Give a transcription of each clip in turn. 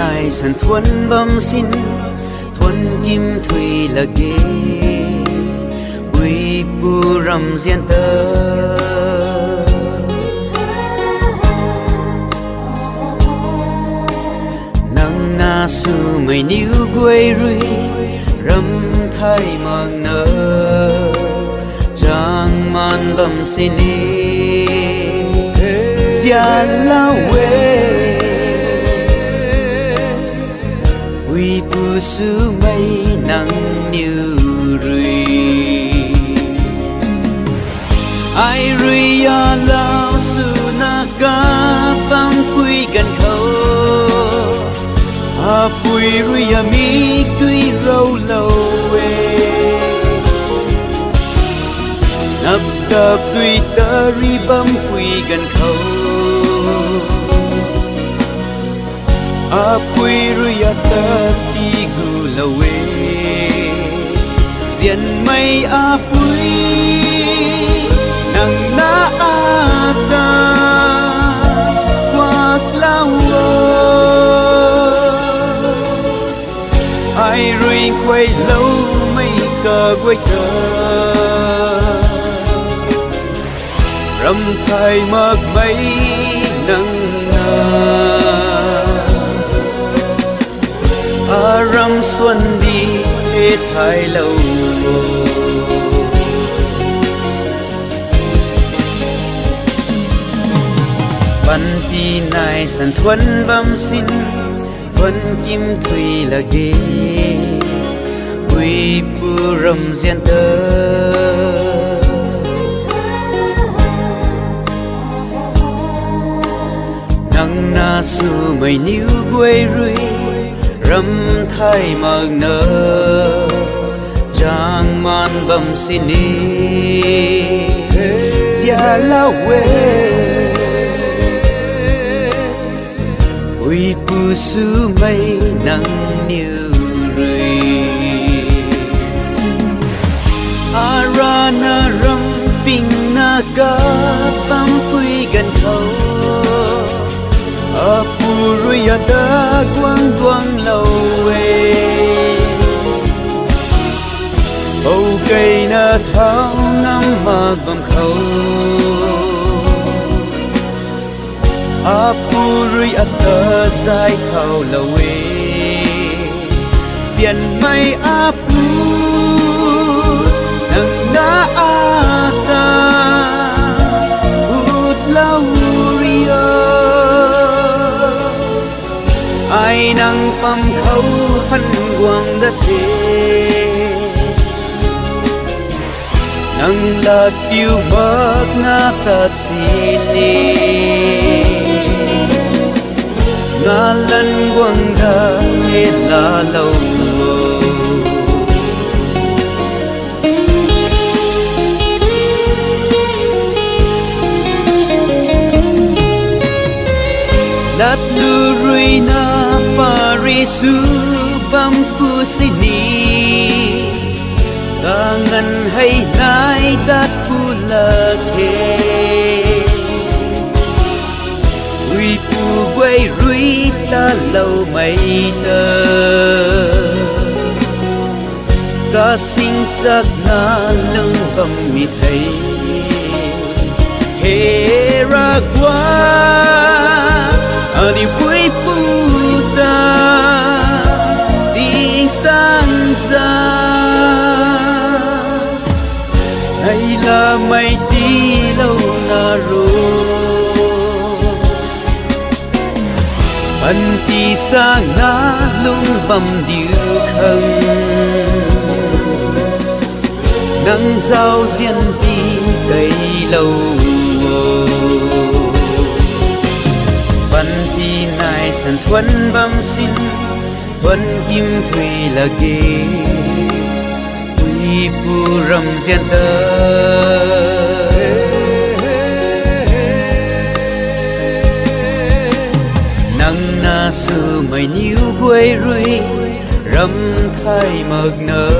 nai san thuần bầm xin thuần kim thủy là ghê bùi bu rầm diên tơ nắng na su mây níu quay rui râm thay mang nơ trang man bầm xin đi gia lao quê uy pu su mây nắng như rui ai rui ya lao su na ca băng quy gần khâu a pui rui ya mi tuy râu lâu quê nắp đập tuy ta ri băng quy gần khâu a pui rui ya ta ti gu lâu quê diện mây a pui nang na a ta quạt lao ai rui quay lâu mây cờ quay cờ râm thay mơ mây nắng na a râm xuân đi hết hai lâu ban ti nai san thuần bầm xin thuần kim thủy là ghê bùi pu rầm diên tơ nắng na su mây níu quay rui râm thay mang nơ trang man bầm xin đi gia lao quê uy pu su mây nắng như rui ara na ram ping na ca bam quy gần khâu a pu rui ya da quang quang lâu quê bầu cây na thao ngắm mà bầm khâu a pu rui a tơ dài khâu lâu quê diện mây a pu nâng đá a ta hút lâu ai năng pam khâu hân quang đất thế năng là tiêu mất ngã thật xin đi ngã lần quang đã hết là lâu lát lu rui na parisu bampu sini kangen hay nai dat pula ke rui pu quay rui ta lâu mây tơ ca sinh chắc na lưng bầm mi thấy he ra qua đi với phu ta đi sang xa hay là mây tí lâu na rồi ân tí sang na lung bầm điệu khăn nắng giao diên tí cây lâu ban ti nai san thuần bầm xin thuần kim thủy là ghê uy pu rầm diên tơ nắng na su mây níu quay rui râm thay mực nơ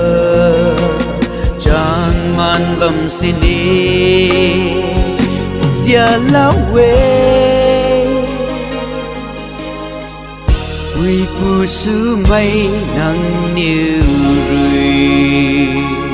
trang man bầm xin đi gia lao quê Ôi phù su mây nắng niu rùi